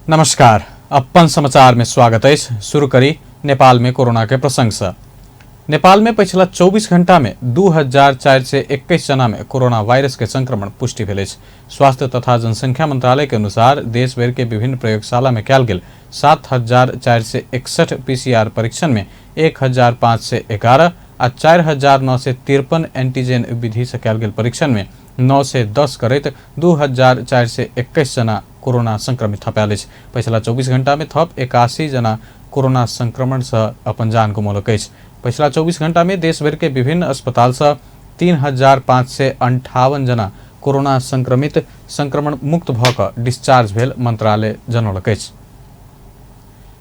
नमस्कार, अपन समाचार में स्वागत है। शुरू करी नेपाल में कोरोना के प्रसंग से। नेपाल में पिछला 24 घंटा में 2421 जना में कोरोना वायरस के संक्रमण पुष्टि भेल। स्वास्थ्य तथा जनसंख्या मंत्रालय के अनुसार देश भर के विभिन्न प्रयोगशाला में कयल गेल 7461 पीसीआर परीक्षण में 1511 आ 4953 एंटीजन विधि से कयल गेल परीक्षण में 9 से 10 करैत 2421 जना कोरोना संक्रमित थपायल। पिछला 24 घंटा में थप 81 जना कोरोना संक्रमण से अपन जान गुमौलक। पिछला 24 घंटा में देश भर के विभिन्न अस्पताल से 3558 जना कोरोना संक्रमण मुक्त भऽ डिस्चार्ज भेल मंत्रालय जनौलक।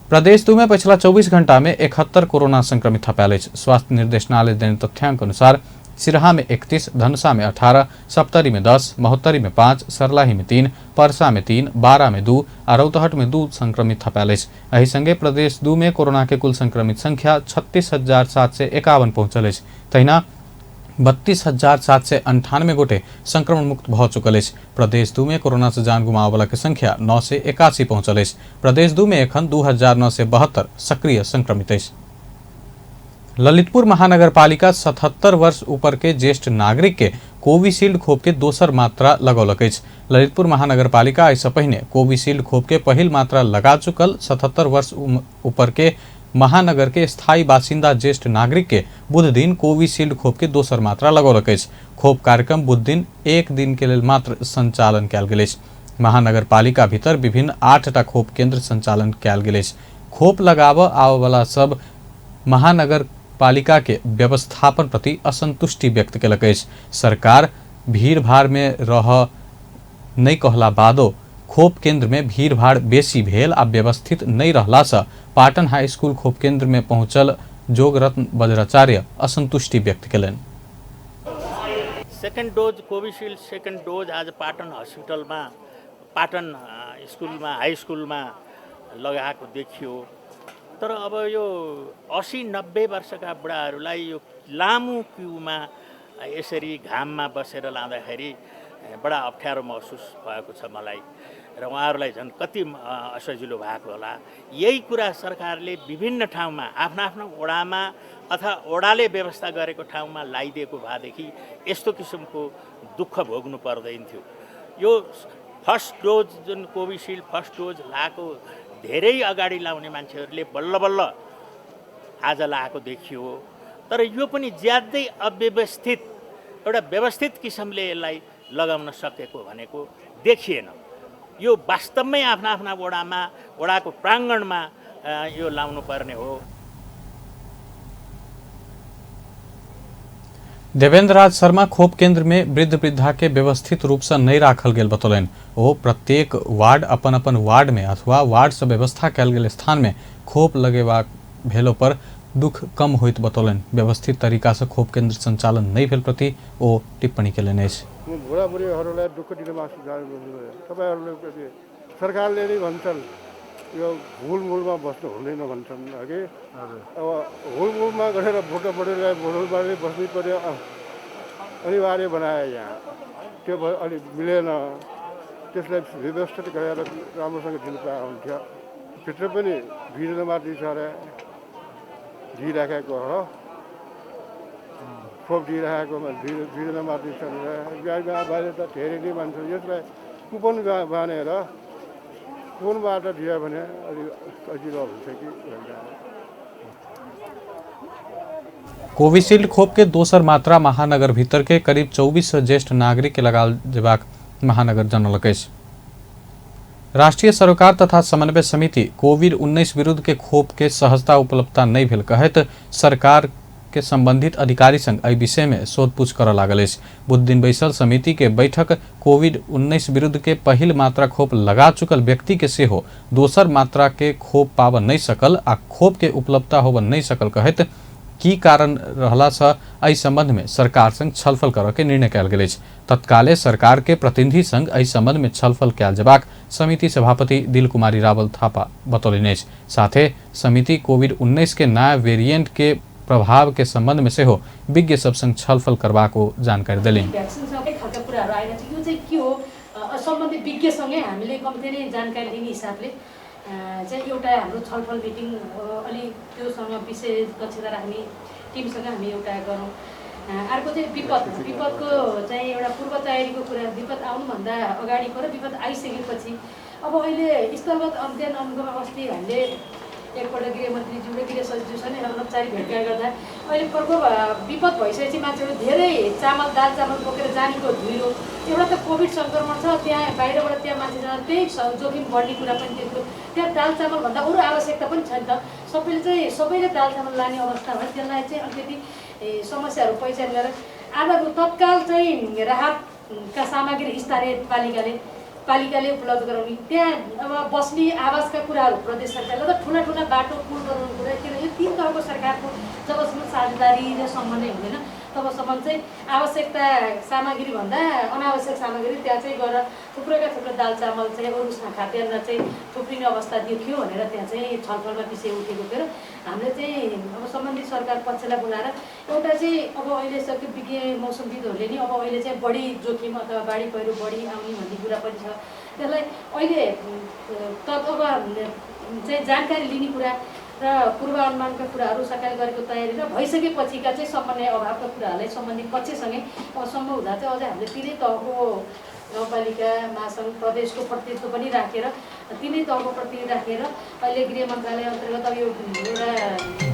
प्रदेश 2 में पिछला 24 घंटा में 71 कोरोना संक्रमित थपायल। स्वास्थ्य निर्देशनालय देने तथ्यांक अनुसार सिरहा में 31, धनुषा में 18, सप्तरी में 10, महोत्तरी में 5, सर्लाही में 3, पर्सा में 3, बारा में 2 और रौतहट में 2 संक्रमित थपायल। एही संगे प्रदेश 2 में कोरोना के कुल संक्रमित संख्या 36,751 पहुंचल। तहिना 32,798 गोटे संक्रमण मुक्त भ चुकल। प्रदेश 2 में कोरोना से जान गुमावे वाला के संख्या 9 से 81 पहुंचल। प्रदेश 2 में एखन 2972 सक्रिय संक्रमित। ललितपुर महानगर पालिका 77 वर्ष ऊपर के ज्येष्ठ नागरिक के कोविशील्ड खोप के दोसर मात्रा लगौलक। ललितपुर महानगर पालिका ऐसा पहले कोविशील्ड खोप के पहिल मात्रा लगा चुकल 77 वर्ष ऊपर के महानगर के स्थायी बासिंदा ज्येष्ठ नागरिक के बुध दिन कोविशील्ड खोप के दोसर मात्रा लगौलक। खोप कार्यक्रम बुध दिन 1 दिन के लिए मात्र संचालन कयल गेल। महानगर पालिका भीतर विभिन्न 8टा खोप केंद्र संचालन कयल गेल। खोप लगाव आवे वाला सब महानगर पालिका के व्यवस्थापन प्रति असंतुष्टि व्यक्त कयलक। सरकार भीड़ भाड़ में रह नहीं कहला बादो खोप केंद्र में भीड़ भाड़ बेसी भेल आ व्यवस्थित नहीं रहला से पाटन हाई स्कूल खोप केंद्र में पहुंचल जोगरत्न वज्राचार्य असंतुष्टि व्यक्त कयलनि। Second dose Covishield second dose आज पाटन हस्पिटल में पाटन स्कूल में हाई स्कूल में लगाएको देखियो। तर अब यो 80-90 वर्षका बुढाहरूलाई यो लामो क्यूमा यसरी घाममा बसेर लाँदाखेरि बडा अप्ठ्यारो महसुस भएको छ मलाई र उहाँहरूलाई झन् कति असजिलो भएको होला। यही कुरा सरकारले विभिन्न ठाउँमा आफ्नो ओडामा अथवा ओडाले व्यवस्था गरेको ठाउँमा लगाइदिएको भएदेखि यस्तो किसिमको दुःख भोग्नु पर्दैन थियो। यो फर्स्ट डोज जुन कोविशील्ड फर्स्ट डोज लगाएको धेरै अगाडि लाउने मान्छेहरूले बल्ल बल्ल आज लगाएको देखियो। तर यो पनि ज्यादै अव्यवस्थित एउटा व्यवस्थित किसिमले यसलाई लगाउन सकेको भनेको देखिएन। यो वास्तवमै आफ्ना ओडामा ओडाको प्राङ्गणमा यो लाउनु पर्ने हो। देवेंद्र राज शर्मा खोप केंद्र में वृद्ध वृद्धा के व्यवस्थित रूप से नहीं राखल गेल बतौलन। वो प्रत्येक वार्ड अपन अपन वार्ड में अथवा वार्ड से व्यवस्था कयल गेल स्थान में खोप लगेबाक भेलो पर दुख कम होइत बतौलन। व्यवस्थित तरीका से खोप केंद्र संचालन नहीं भेल प्रति वो टिप्पणी केलनि। बुढाबुढीहरूलाई दुःख दिनमा तपाईँहरूले सरकारले नै भन्छन् यो हुलमुलमा बस्नु हुँदैन भन्छन् कि अब हुलमुलमा गएर बुढाबुढीलाई हुलमुलमा बस्नै पर्यो अनिवार्य बनाए यहाँ। त्यो अलि मिलेन। त्यसलाई व्यवस्थित गरेर राम्रोसँग दिनु पाए हुन्थ्यो। भित्र पनि भिड नमार्दै छ अरे दिइराखेको हो। खोप दिइराखेको भिड नमार्दै छ अरे बाहिर त धेरै नै मान्छ। यसलाई कुपन बानेर कुपनबाट दियो भने अलि सजिलो हुन्छ कि। कोविशील्ड खोप के दोसर मात्रा महानगर भीतर के करीब 24 ज्येष्ठ नागरिक के लगाल जेबाक महानगर जनौलक। राष्ट्रीय सरोकार तथा समन्वय समिति कोविड-19 विरुद्ध के खोप के सहजता उपलब्धता नहीं भेल कहत सरकार के संबंधित अधिकारी संग एहि विषय में शोधपूछ कर लागल। बुध दिन बैसल समिति के बैठक कोविड-19 विरुद्ध के पहिल मात्रा खोप लगा चुकल व्यक्ति के सेहो दोसर मात्रा के खोप पाव नहीं सकल आ खोप के उपलब्धता होब नहीं सकल कहत की कारण रहला से एहि संबंध में सरकार संग छलफल करऽ के निर्णय कयल गेल। तत्काले सरकार के प्रतिनिधि संग एहि संबंध में छलफल कयल जेबाक समिति सभापति दिल कुमारी रावल थापा बतौलनि। साथे समिति कोविड-19 के नया वेरिएंट के प्रभाव के संबंध में सेहो विज्ञ सब संग छलफल करबाको जानकारी देलिन्। सम्बन्धित विज्ञसँगै हामीले कम्ती नै जानकारी दिने हिसाबले चाहिँ एउटा हाम्रो छलफल मिटिङ अलि त्योसँग विषय दक्षता राख्ने टिमसँग हामी एउटा गरौँ। अर्को चाहिँ विपदको चाहिँ एउटा पूर्व तयारीको कुरा, विपद आउनुभन्दा अगाडिको र विपद आइसकेपछि। अब अहिले स्थलगत अध्ययन अनुगमन अस्ति हामीले एकपल्ट गृहमन्त्रीज्यू र गृह सचिवसँग अनौपचारिक भेटघाट गर्दा अहिले प्रकोप विपद भइसकेपछि मान्छेहरू धेरै चामल दाल चामल बोकेर जानेको धुइरो, एउटा त कोभिड सङ्क्रमण छ, त्यहाँ बाहिरबाट त्यहाँ मान्छे जाँदा त्यही जोखिम बढ्ने कुरा पनि थियो। त्यहाँ दाल चामलभन्दा अरू आवश्यकता पनि छ नि त। सबैले दाल चामल लाने अवस्था भयो। त्यसलाई चाहिँ अलिकति समस्याहरू पहिचान गरेर आधारभूत तत्काल चाहिँ राहतका सामग्री स्थानीय पालिकाले उपलब्ध गराउने। त्यहाँ अब बस्ने आवासका कुराहरू प्रदेश सरकारले त ठुला बाटो पुल बनाउने कुरा, किन यो 3 तहको सरकारको जबसम्म साझेदारी र समन्वय हुँदैन तबसम्म चाहिँ आवश्यकता सामग्रीभन्दा अनावश्यक सामग्री त्यहाँ चाहिँ गएर थुप्रो दाल चामल चाहिँ अरू खाद्यान्न चाहिँ थुप्रिने अवस्था देखियो भनेर त्यहाँ चाहिँ छलफलमा विषय उठेको थियो। र हामीले चाहिँ अब सम्बन्धित सरकार पक्षलाई बोलाएर एउटा चाहिँ अब अहिले सक्यो विज्ञ मौसमविदहरूले नि अब अहिले चाहिँ बढी जोखिम अथवा बाढी पहिरो बढी आउने भन्ने कुरा पनि छ। त्यसलाई अहिले अब चाहिँ जानकारी लिने कुरा र पूर्वानुमानका कुराहरू सरकारले गरेको तयारी र भइसकेपछिका चाहिँ समन्वय अभावका कुराहरूलाई सम्बन्धित पक्षसँगै सम्भव हुँदा चाहिँ अझै हामीले 3 तहको गाउँपालिका महासङ्घ प्रदेशको प्रतिनिधित्व पनि राखेर 3 तहको प्रतिनिधि राखेर अहिले गृह मन्त्रालय अन्तर्गत अब यो एउटा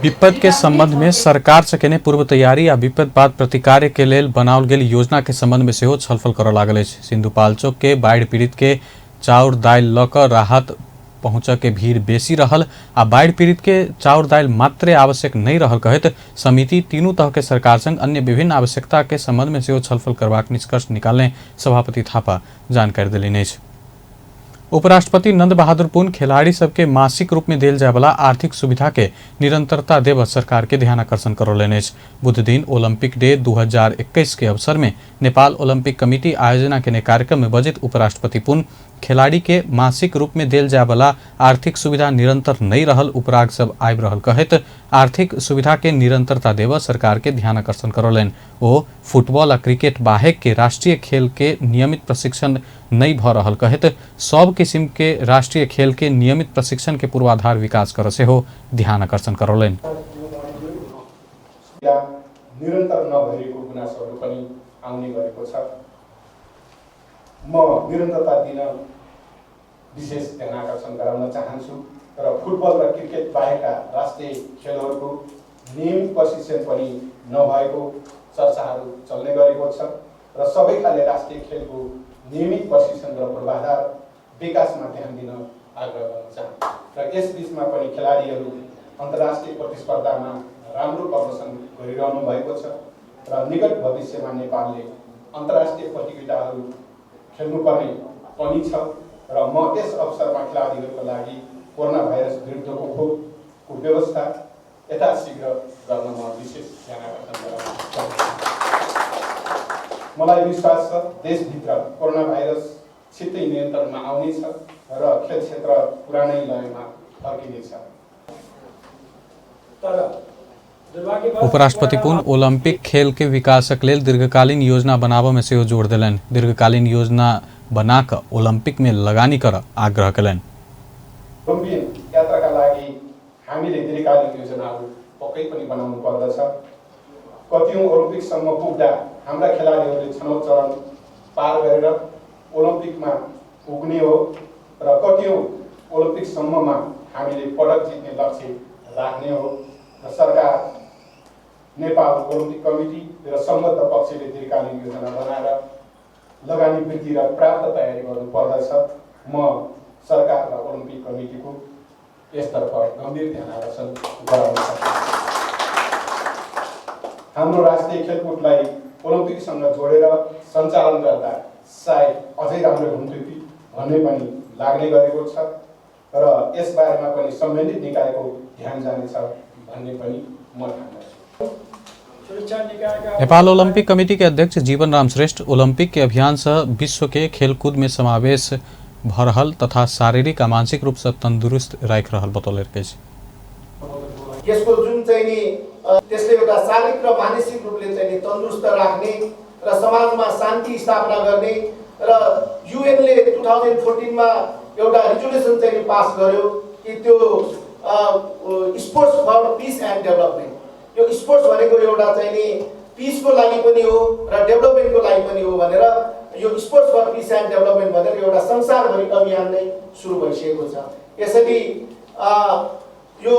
विपद के संबंध में सरकार से केने पूर्व तैयारी या विपद बाद प्रतिकार्य के लेल बनाओल गेल योजना के संबंध में सेहो छलफल करऽ लागल अछि। सिन्धुपाल्चोक के बाढ़ि पीड़ित के चाउर दालि लऽ कऽ राहत पहुँच के भीड़ बेसी रहल आ बाढ़ि पीड़ित के चाउर दालि मात्रे आवश्यक नहीं रहल कहैत समिति 3 तह के सरकार संग अन्य विभिन्न आवश्यकता के संबंध में सेहो छलफल करबाक निष्कर्ष निकालने सभापति थापा जानकारी देलनि अछि। उपराष्ट्रपति नंद बहादुर पुन खिलाड़ी सबके मासिक रूप में देल जाय वाला आर्थिक सुविधा के निरंतरता देव सरकार के ध्यान आकर्षण करौलनि अछि। बुध दिन ओलंपिक डे 2021 के अवसर में नेपाल ओलंपिक कमिटी आयोजना केने कार्यक्रम में बजित उपराष्ट्रपति पुन खिलाड़ी के मासिक रूप में देल जाय वाला आर्थिक सुविधा निरंतर नहीं रहल उपराग सब आबि रहल कहैत आर्थिक सुविधा के निरंतरता देव सरकार के ध्यान आकर्षण करौलनि। ओ फुटबॉल आ क्रिकेट बाहेक के राष्ट्रीय खेल के नियमित प्रशिक्षण नहीं भ रहल कहैत सब किसिम के राष्ट्रीय खेल के नियमित प्रशिक्षण के पूर्वाधार विकास कर सेहो ध्यान आकर्षण करौलनि। निरन्तर नभएको गुनासोहरू पनि आउने गरेको छ। म निरन्तरता दिन विशेष ध्यान आकर्षण गराउन चाहन्छु र फुटबल र क्रिकेट बाहेकका राष्ट्रिय खेलहरूको नियमित प्रशिक्षण पनि नभएको चर्चाहरू चल्ने गरेको छ र सबै खाले राष्ट्रिय खेलको नियमित प्रशिक्षण र पूर्वाधार विकासमा ध्यान दिन आग्रह गर्न चाहन्छु र यस बीचमा पनि खेलाडीहरू अन्तर्राष्ट्रिय प्रतिस्पर्धामा राम्रो प्रदर्शन गरिरहनु भएको छ र निकट भविष्यमा नेपालले अन्तर्राष्ट्रिय प्रतियोगिताहरू खेल्नुपर्ने पनि छ र म यस अवसरमा खेलाडीहरूको लागि कोरोना भाइरस विरुद्धको खोपको व्यवस्था यथाशीघ्र गर्न म विशेष ध्यान आकर्षण गराउन चाहन्छु। मलाई विश्वास छ देशभित्र कोरोना भाइरस छिट्टै नियन्त्रणमा आउनेछ र खेल क्षेत्र पुरानै लयमा फर्किनेछ। उपराष्ट्रपति पुन ओलंपिक खेल के विकासक लेल दीर्घकालीन योजना बनाबऽ में सेहो जोर देलनि। दीर्घकालीन योजना बना कऽ ओलंपिक में लगानी कर आग्रह कयलनि। ओलम्पिक यात्राका लागि हामीले दीर्घकालीन योजनाहरू पक्कै पनि बनाउनु पर्दछ। कतिौं ओलम्पिकसम्म पुग्दा हाम्रा खेलाडीहरूले छनौट चरण पार गरेर ओलम्पिकमा पुग्ने हो र कतिौं ओलम्पिकसम्ममा हामीले पदक जित्ने लक्ष्य राख्ने हो र सरकार नेपाल ओलम्पिक कमिटी र सम्बद्ध पक्षले दीर्घकालीन योजना बनाएर लगानी वृद्धि र प्राप्त तयारी गर्नु पर्दछ। म सरकार र ओलम्पिक कमिटीको यसतर्फ गम्भीर ध्यान आकर्षण गराउन चाहन्छु। हाम्रो राष्ट्रिय खेलकुदलाई ओलम्पिकसँग जोडेर सञ्चालन गर्दा सायद अझै राम्रो हुन्थ्यो कि भन्ने पनि लाग्ने गरेको छ र यसबारेमा पनि सम्बन्धित निकायको ध्यान जानेछ भन्ने पनि म ठान्छु। नेपाल ओलंपिक कमेटी के अध्यक्ष जीवन राम श्रेष्ठ ओलंपिक के अभियान से विश्व के खेलकूद में समावेश भ रहल तथा शारीरिक आ मानसिक रूप से तंदुरुस्त राख रहल बतौले अछि। यसको जुन चाहिँ नि त्यसले एउटा शारीरिक र मानसिक रूपले चाहिँ नि तन्दुरुस्त राख्ने र समाजमा शान्ति स्थापना गर्ने र युएनले 2014 मा एउटा रिजोल्युसन चाहिँ पास गर्यो कि त्यो sports for peace and development, यो स्पोर्ट्स भनेको एउटा चाहिँ नि पिसको लागि पनि हो र डेभलपमेन्टको लागि पनि हो भनेर यो sports for peace and development भनेर एउटा संसारभरि अभियान नै सुरु भइसकेको छ। यसरी यो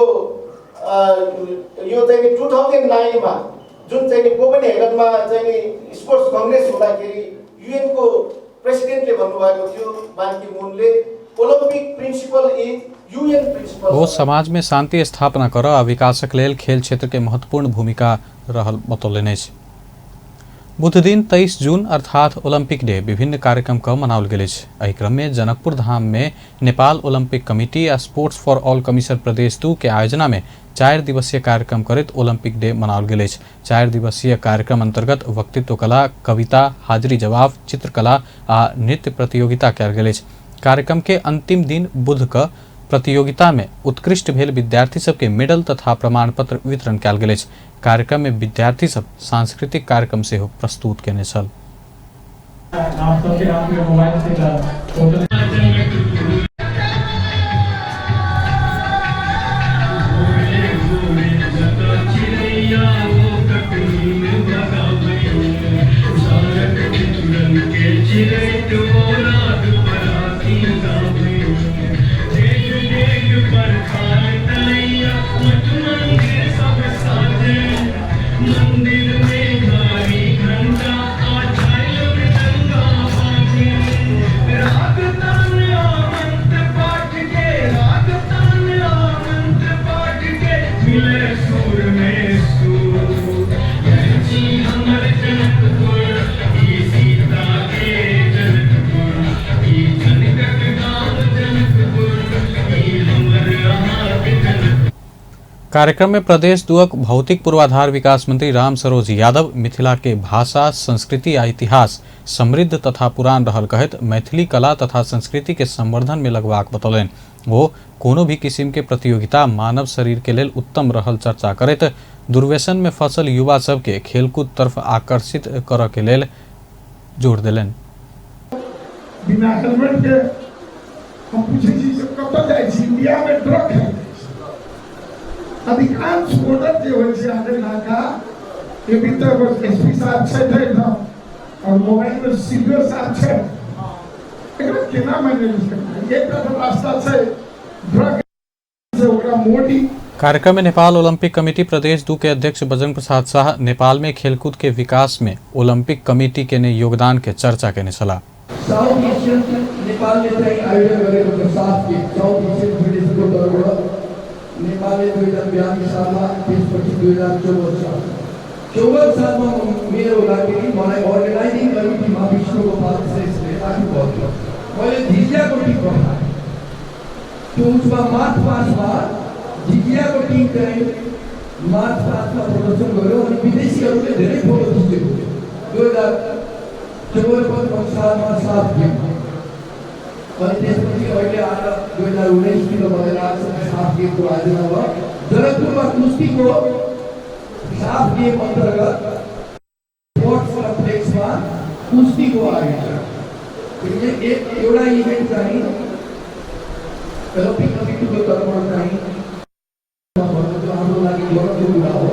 चाहिँ 2009 मा जुन चाहिँ कोपेनहेगनमा चाहिँ स्पोर्ट्स कङ्ग्रेस हुँदाखेरि युएनको प्रेसिडेन्टले भन्नुभएको थियो बान की मुनले Olympic principle is UN principle. वो समाज में शांति स्थापना कर आ विकासक लेल खेल क्षेत्र के महत्वपूर्ण भूमिका रहल बतौलनि अछि। बुध दिन 23 जून अर्थात ओलंपिक डे विभिन्न कार्यक्रम का मनाओल गेल अछि। एहि क्रम में जनकपुर धाम में नेपाल ओलंपिक कमिटी आ स्पोर्ट्स फॉर ऑल कमिशन प्रदेश 2 के आयोजना में 4 दिवसीय कार्यक्रम करैत ओलंपिक डे मनाओल गेल अछि। 4 दिवसीय कार्यक्रम अंतर्गत वक्तृत्व कला, कविता, हाजिरी जवाब, चित्रकला आ नृत्य प्रतियोगिता कयल गेल अछि। कार्यक्रम के अंतिम दिन बुध क प्रतियोगिता में उत्कृष्ट भेल विद्यार्थी सबके मेडल तथा प्रमाण पत्र वितरण कयल गेल अछि। कार्यक्रम में विद्यार्थी सब सांस्कृतिक कार्यक्रम से प्रस्तुत केने छल। कार्यक्रम में प्रदेश 2 भौतिक पूर्वाधार विकास मंत्री राम सरोज यादव मिथिला के भाषा, संस्कृति आ इतिहास समृद्ध तथा पुरान रहल कहत मैथिली कला तथा संस्कृति के संवर्धन में लगवाक बतौलनि। वो कोनो भी किस्म के प्रतियोगिता मानव शरीर के लेल उत्तम रहल चर्चा करैत दुर्व्यसन में फंसल युवा सब के खेलकूद तरफ आकर्षित करऽ के लेल जोर देलनि। बिना हेलमेट के हम पूछे छी से कतऽ जाइ छी, इंडिया में ड्रग है। अधिकांश वोटर जे होइ छै अहाँके नाका के भीतर बस एसपी साहब छै एकदम और मोबाइल में सीरियल साहब छै, एकरा केना मैनेज करबै? एकटा रास्ता छै ड्रग से ओकरा मोडी। कार्यक्रम में नेपाल ओलंपिक कमेटी प्रदेश 2 के अध्यक्ष बजरंग प्रसाद शाह नेपाल में खेलकूद के विकास में ओलंपिक कमेटी के ने योगदान के चर्चा केने छलाह। साउथ एशियन नेपालले चाहिँ आयोजन गरेको छ। साउथ एशियन फेडरेसनको तर्फबाट नेपालले 2042 सालमा, त्यसपछि 2024 सालमा मेरो लागि मलाई अर्गनाइजिङ कमिटीमा विष्णुगोपाल श्रेष्ठले राख्नुभएको थियो। मैले झिझियाको टिम पठाएँ। त्यो उसमा मार्च पासमा झिझियाको टिम चाहिँ मार्च पासमा प्रदर्शन गर्यो अनि विदेशीहरूले धेरै फोटो खिचेको थियो। 2024 सालमा 7 गेम अनि त्यसपछि अहिले आएर 2019 किलो भनेर आज 7 गेमको आयोजना भयो। जनकपुरमा कुस्तीको 7 गेम अन्तर्गत स्पोर्ट्स कम्प्लेक्समा कुस्तीको आयोजना। एउटा इभेन्ट चाहिँ ओलम्पिक कमिटीको तर्फबाट चाहिँ हाम्रो लागि गौरवको कुरा हो।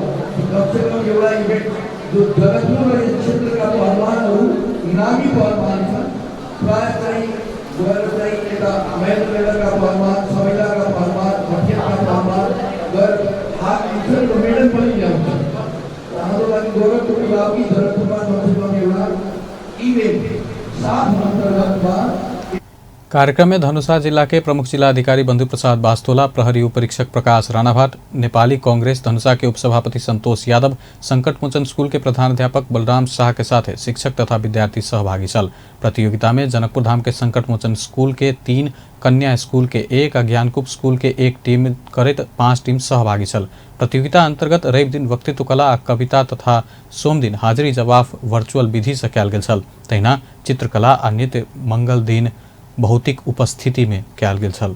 कमसेकम एउटा इभेन्ट जो जनकपुर र यस क्षेत्रका पहलवानहरू इनामी पहलवान छन्, प्रायः चाहिँ गएर चाहिँ यता महेन्द्रनगरका पहलवान, सबैलाका पहलवान, भटियाका पहलवान गएर भाग लिन्छन् र मेडल पनि ल्याउँछन्। हाम्रो लागि गौरवको कुरा हो कि जनकपुरमा कमसेकम एउटा इभेन्ट 7 अन्तर्गतमा। कार्यक्रम में धनुषा जिला के प्रमुख जिला अधिकारी बंधु प्रसाद बास्तोला, प्रहरी उपरीक्षक प्रकाश राणाभाट, नेपाली कांग्रेस धनुषा के उपसभापति संतोष यादव, संकटमोचन स्कूल के प्रधानाध्यापक बलराम शाह के साथ शिक्षक तथा विद्यार्थी सहभागी छल। प्रतियोगिता में जनकपुर धाम के संकटमोचन स्कूल के 3, कन्या स्कूल के 1, ज्ञानकूप स्कूल के 1 टीम करैत 5 टीम सहभागी छल। प्रतियोगिता अंतर्गत रवि दिन वक्तृत्व कला, कविता तथा सोम दिन हाजिरी जवाब वर्चुअल विधि से कयल गेल छल। तहिना चित्रकला आ नृत्य मंगल दिन भौतिक उपस्थिति में कयल गेल छल।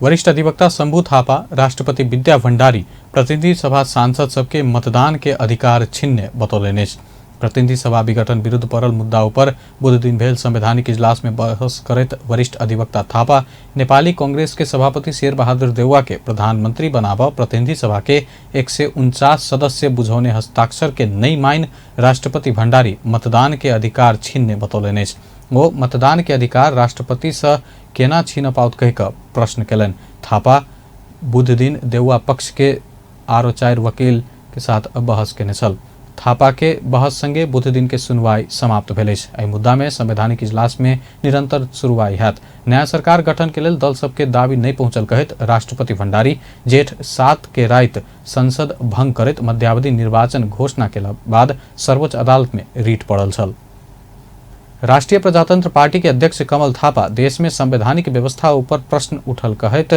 वरिष्ठ अधिवक्ता शंभू थापा, राष्ट्रपति विद्या भण्डारी प्रतिनिधि सभा सांसद सबके मतदान के अधिकार छिन्न बतौलनि। प्रतिनिधि सभा विघटन विरुद्ध परल मुद्दा पर बुध दिन भेल संवैधानिक इजलास में बहस करैत वरिष्ठ अधिवक्ता थापा नेपाली कांग्रेस के सभापति शेर बहादुर देउवा के प्रधानमंत्री बनाव प्रतिनिधि सभा के 149 सदस्य बुझौने हस्ताक्षर के नहीं माइन राष्ट्रपति भण्डारी मतदान के अधिकार छीनने बतौलनि अछि। वो मतदान के अधिकार राष्ट्रपति से केना छीन पाओत कहि कऽ प्रश्न केलनि। थापा बुध दिन देउवा पक्ष के आरो 4 वकील के साथ बहस केने छल। थापा के बहस संगे बुध दिन के सुनवाई समाप्त भेल अछि। एहि मुद्दा में संवैधानिक इजलास में निरंतर सुनवाई हैत। नया सरकार गठन के लेल दल सबके दाबी नहीं पहुंचल कहैत राष्ट्रपति भण्डारी जेठ 7 के राति संसद भंग करैत मध्यावधि निर्वाचन घोषणा केला बाद सर्वोच्च अदालत में रीट पड़ल छल। राष्ट्रीय प्रजातंत्र पार्टी के अध्यक्ष कमल थापा देश में संवैधानिक व्यवस्था ऊपर प्रश्न उठल कहैत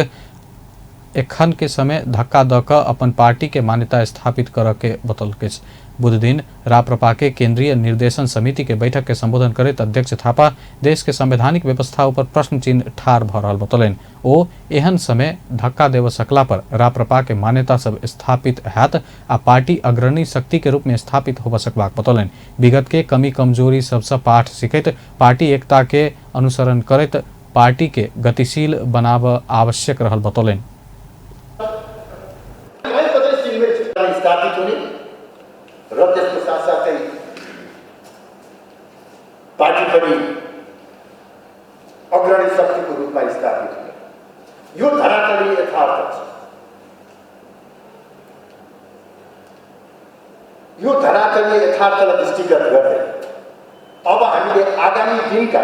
एखन के समय धक्का द क अपन पार्टी के मान्यता स्थापित कर के बतौलक अछि। बुध दिन राप्रपा के केंद्रीय निर्देशन समिति के बैठक के संबोधन करैत अध्यक्ष थापा देश के संवैधानिक व्यवस्था ऊपर प्रश्न चिन्ह ठाढ़ भ रहल बतौलनि। ओ एहन समय धक्का देव सकला पर राप्रपा के मान्यता सब स्थापित हैत आ पार्टी अग्रणी शक्ति के रूप में स्थापित होब सकबाक बतौलनि। विगत के कमी कमजोरी सबसे पाठ सीखैत पार्टी एकता के अनुसरण करैत पार्टी के गतिशील बनाब आवश्यक रहल बतौलनि। र त्यसको साथसाथै पार्टी पनि अग्रणी शक्तिको रूपमा स्थापित हुने यो धरातलीय यथार्थ छ। यो धरातलीय यथार्थलाई दृष्टिगत गर्दै अब हामीले आगामी दिनका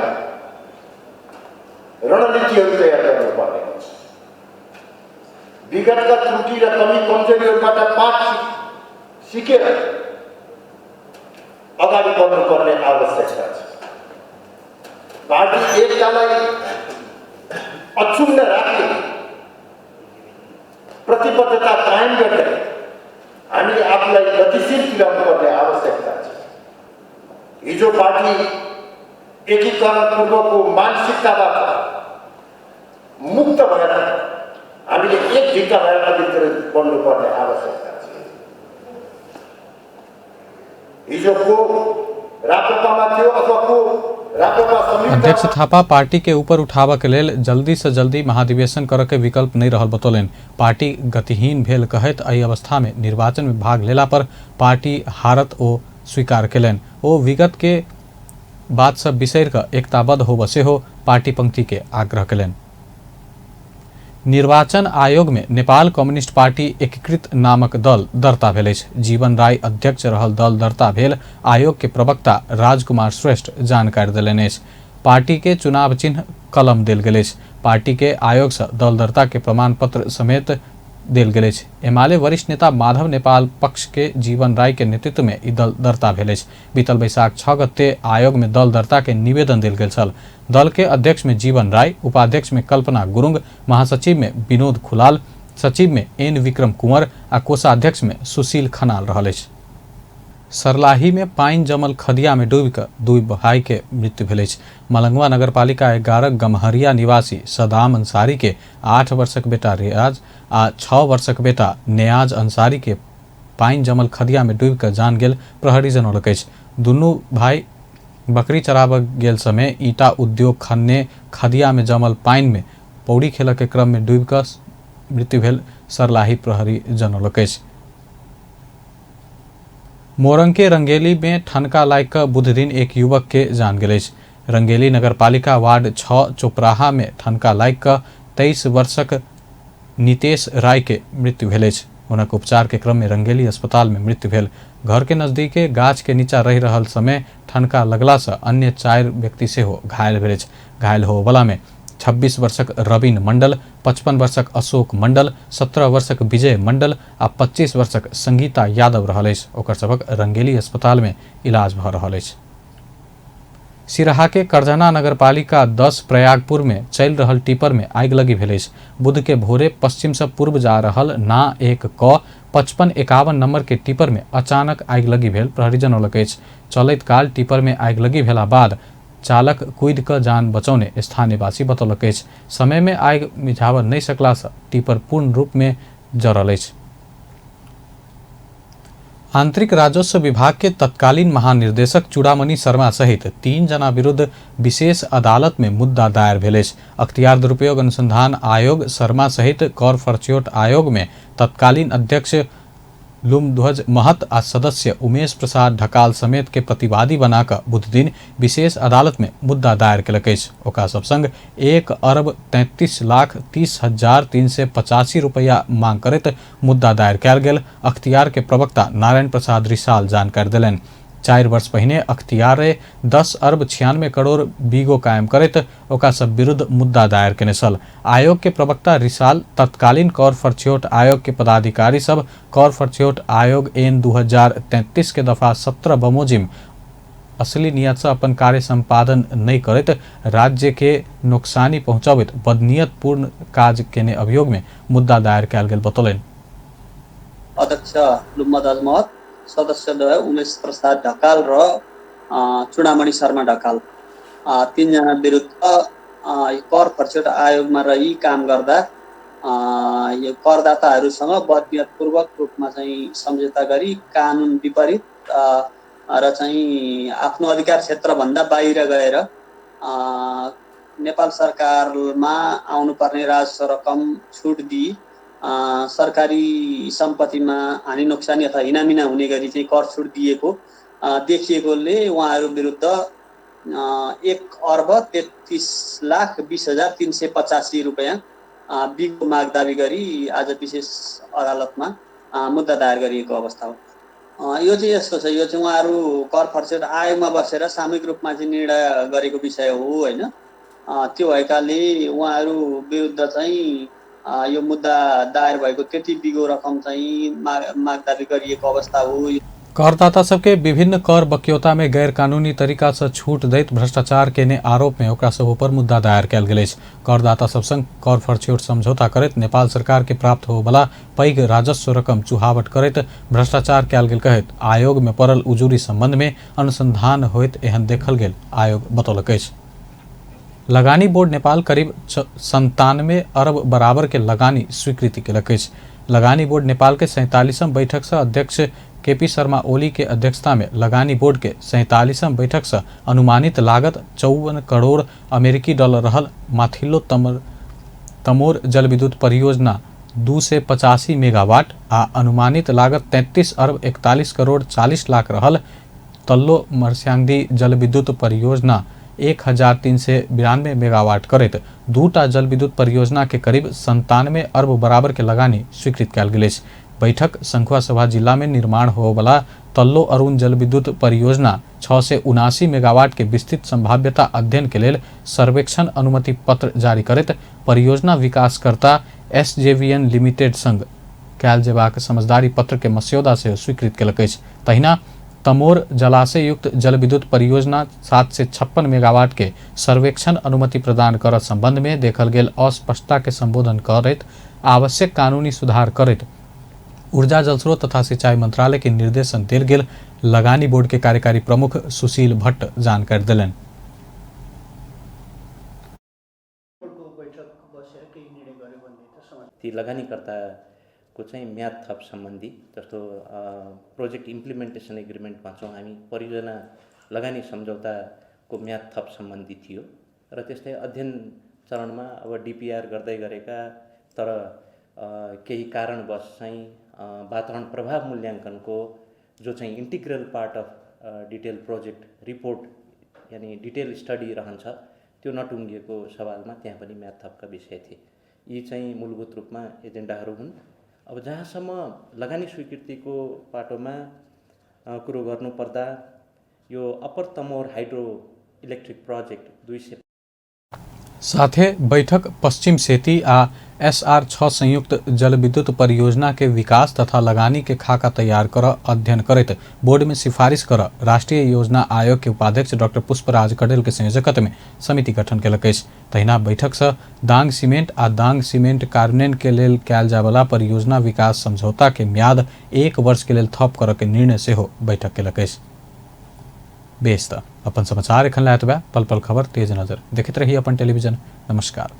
रणनीतिहरू तयार गर्नुपर्ने हुन्छ। विगतका त्रुटि र कमी कमजोरीहरूबाट पाठ सिकेर अगाडि बढ्नुपर्ने आवश्यकता छ। पार्टी एकतालाई अक्षुण्ण राख्ने प्रतिबद्धता कायम गर्दै हामीले आफूलाई गतिशील तुल्याउनुपर्ने आवश्यकता छ। हिजो पार्टी एकीकरण पूर्वको मानसिकताबाट मुक्त भएर हामीले एक ढिक्का भएर अघि बढ्नुपर्ने आवश्यकता छ। अध्यक्ष थापा पार्टी के ऊपर उठाव के लेल जल्दी से जल्दी महाधिवेशन कर के विकल्प नहीं रहल बतौलनि। पार्टी गतिहीन भेल कहैत एहि अवस्था में निर्वाचन में भाग लेला पर पार्टी हारत ओ स्वीकार केलनि। ओ विगत के बात सब बिसरि कऽ एकताबद्ध होब सेहो पार्टी पंक्ति के आग्रह केलनि। निर्वाचन आयोग में नेपाल कम्युनिस्ट पार्टी एकीकृत नामक दल दर्ता भेल अछि। जीवन राय अध्यक्ष रहल दल दर्ता भेल आयोग के प्रवक्ता राजकुमार श्रेष्ठ जानकारी देलनि अछि। पार्टी के चुनाव चिन्ह कलम देल गेल अछि। पार्टी के आयोग से दल दर्ता के प्रमाण पत्र समेत देल गेल अछि। एमाले वरिष्ठ नेता माधव नेपाल पक्ष के जीवन राय के नेतृत्व में ई दल दर्ता भेल अछि। बीतल बैसाख 6 गते आयोग में दल दर्ता के निवेदन देल गेल छल। दल के अध्यक्ष में जीवन राय, उपाध्यक्ष में कल्पना गुरुंग, महासचिव में विनोद खुलाल, सचिव में एन विक्रम कुंवर आ कोषाध्यक्ष में सुशील खनाल रहल अछि। सरलाही में पाइन जमल खदिया में डूबि कऽ 2 भाई के मृत्यु भेल अछि। मलंगवा नगरपालिका 11 गम्हरिया निवासी सदाम अंसारी के 8 वर्षक बेटा रियाज आ 6 वर्षक बेटा नेयाज अंसारी के पाइन जमल खदिया में डूबि कऽ जान गेल प्रहरी जनौलक अछि। दुनू भाई बकरी चराबऽ गेल समय ईटा उद्योग खन्ने खदिया में जमल पाइन में पौड़ी खेल के क्रम में डूबि कऽ मृत्यु भेल सरलाही प्रहरी जनौलक अछि। मोरंग के रंगेली में ठनका लागि कऽ बुध दिन एक युवक के जान गेल अछि। रंगेली नगरपालिका वार्ड 6 चोपराहा में ठनका लागि कऽ 23 वर्षक नितेश राय के मृत्यु भेल अछि। हुनक उपचार के क्रम में रंगेली अस्पताल में मृत्यु भेल। घर के नजदीके गाछ के नीचा रहि रहल समय ठनका लगला से अन्य 4 व्यक्ति सेहो घायल भेल अछि। घायल होबला में 26 वर्षक रविन मंडल, 55 वर्षक अशोक मंडल, 17 वर्षक विजय मंडल आ 25 वर्षक संगीता यादव रहल अछि। ओकर सबक रंगेली अस्पताल में इलाज भ रहल अछि। सिराहा के करजना नगरपालिका 10 प्रयागपुर में चल रहल टिपर में आगि लगी भेल अछि। बुध के भोरे पश्चिम से पूर्व जा रहल ना 1 क 5551 नंबर के टिपर में अचानक आगि लगी भेल प्रहरी जनौलक अछि। चलैत काल टिपर में आगि लगी भेला बाद चालक कूदि कऽ जान बचौने स्थानीयवासी बतौलक अछि। समय में आगि मिझाबऽ नहीं सकला से टिपर पूर्ण रूप में जरल अछि। आंतरिक राजस्व विभाग के तत्कालीन महानिर्देशक चूड़ामणि शर्मा सहित 3 जना विरुद्ध विशेष अदालत में मुद्दा दायर भेलेछ। अख्तियार दुरुपयोग अनुसंधान आयोग शर्मा सहित कर फर्च्योट आयोग में तत्कालीन अध्यक्ष लुमध्वज महत आ सदस्य उमेश प्रसाद ढकाल समेत के प्रतिवादी बनाकर बुध दिन विशेष अदालत में मुद्दा दायर केलक अछि। ओकरा सब संग 1,33,30,385 रुपया मांग करैत मुद्दा दायर कयल गेल। अख्तियार के प्रवक्ता नारायण प्रसाद रिसाल जानकारी देलनि। 4 वर्ष पहिने अख्तियारे 10,96 करोड़ बीगो कायम करैत ओकरा सब विरुद्ध मुद्दा दायर केने छल। आयोग के प्रवक्ता रिसाल तत्कालीन कर फर्च्योट आयोग के पदाधिकारी सब कर फर्च्योट आयोग एन 2033 के दफा 17 बमोजिम असली नियत से अपन कार्य संपादन नहीं करैत राज्य के नुकसानी पहुंचाबैत बदनीयत पूर्ण काज केने अभियोग में मुद्दा दायर कयल गेल बतौलनि। अध्यक्ष लुमध्वज महत, सदस्यद्वय उमेश प्रसाद ढकाल र चूड़ामणि शर्मा ढकाल 3 जना विरुद्ध कर फर्च्योट आयोगमा रही काम गर्दा यो करदाताहरूसँग बदनीयतपूर्वक रूपमा चाहिँ सम्झौता गरी कानुन विपरीत र चाहिँ आफ्नो अधिकार क्षेत्रभन्दा बाहिर गएर नेपाल सरकारमा आउनुपर्ने राजस्व रकम छुट दिई सरकारी सम्पत्तिमा हानि नोक्सानी अथवा हिनामिना हुने गरी चाहिँ कर छुट दिएको देखिएकोले उहाँहरू विरुद्ध 1,33,20,385 रुपैयाँ बिगो माग दाबी गरी आज विशेष अदालतमा मुद्दा दायर गरिएको अवस्था हो। यो चाहिँ यस्तो छ, यो चाहिँ उहाँहरू कर फर्च्योट आयोगमा बसेर सामूहिक रूपमा चाहिँ निर्णय गरेको विषय हो होइन। त्यो भएकाले उहाँहरू विरुद्ध चाहिँ यो मुद्दा दायर भएको त्यति बिगो रकम चाहिँ माग दाबी गरिएको अवस्था हो। करदाता सबके विभिन्न कर बक्यौता में गैर कानूनी तरीका से छूट दैत भ्रष्टाचार केने आरोप में ओकरा सब ऊपर मुद्दा दायर कयल गेल अछि। करदाता सब संग कर फर्च्योट समझौता करैत नेपाल सरकार के प्राप्त होबला पैघ राजस्व रकम चुहावट करैत भ्रष्टाचार कयल गेल कहैत आयोग में पड़ल उजूरी संबंध में अनुसंधान होइत एहन देखल गेल आयोग बतौलक अछि। लगानी बोर्ड नेपाल करीब 97 अरब बराबर के लगानी स्वीकृति केलक अछि। लगानी बोर्ड नेपाल के 47वां बैठक से अध्यक्ष केपी शर्मा ओली के अध्यक्षता में लगानी बोर्ड के 47वां बैठक से अनुमानित लागत 54 करोड़ अमेरिकी डॉलर रहल माथिल्लो तमोर जलविद्युत परियोजना 2 से 85 मेगावाट आ अनुमानित लागत 33 अरब 41 करोड़ 40 लाख रहल तल्लो मर्स्यांगदी जलविद्युत परियोजना 1,392 मेगावाट करैत 2टा जलविद्युत परियोजना के करीब 97 अरब बराबर के लगानी स्वीकृत कयल गेल अछि। बैठक संखुआ सभा जिला में निर्माण होबला तल्लो अरुण जलविद्युत परियोजना 679 मेगावाट के विस्तृत संभाव्यता अध्ययन के लेल सर्वेक्षण अनुमति पत्र जारी करैत परियोजना विकासकर्ता SJVN लिमिटेड संग कयल जेबाक समझदारी पत्र के मस्यौदा से स्वीकृत केलक अछि। तहिना तमोर जलाशय युक्त जलविद्युत परियोजना 756 मेगावाट के सर्वेक्षण अनुमति प्रदान करत संबंध में देखल गेल अस्पष्टता के संबोधन करैत आवश्यक कानूनी सुधार करैत ऊर्जा जलस्रोत तथा सिंचाई मंत्रालय के निर्देशन देल गेल लगानी बोर्ड के कार्यकारी प्रमुख सुशील भट्ट जानकारी दिलनि। ती लगानीकर्ताको चाहिँ म्याद थप सम्बन्धी जस्तो प्रोजेक्ट इम्प्लिमेन्टेसन एग्रिमेन्टमा छौँ हामी परियोजना लगानी सम्झौताको म्याद थप सम्बन्धी थियो र त्यस्तै अध्ययन चरणमा अब DPR गर्दै गरेका तर केही कारणवश चाहिँ वातावरण प्रभाव मूल्याङ्कनको जो चाहिँ integral part of detail project report यानी डिटेल स्टडी रहन्छ त्यो नटुङ्गिएको सवालमा त्यहाँ पनि म्याद थपका विषय थिए। यी चाहिँ मूलभूत रूपमा एजेन्डाहरू हुन्। अब जहाँसम्म लगानी स्वीकृतिको पाटोमा कुरो गर्नुपर्दा यो upper Tamor hydro electric project 200 साथे बैठक पश्चिम सेती आ SR6 संयुक्त जलविद्युत परियोजना के विकास तथा लगानी के खाका तैयार कर अध्ययन करैत बोर्ड में सिफारिश कर राष्ट्रीय योजना आयोग के उपाध्यक्ष डॉक्टर पुष्पराज कडेल के संयोजकत्व में समिति गठन केलक अछि। तहिना बैठक से दांग सीमेंट आ दांग सीमेंट कार्यान्वयन के लेल कयल जायवला परियोजना विकास समझौता के म्याद 1 वर्ष के लेल थप कर के निर्णय सेहो बैठक केलक अछि। बेस त अपन समाचार एखन लायत बा पल पल खबर तेज नजर देखैत रही अपन टेलीविजन। नमस्कार।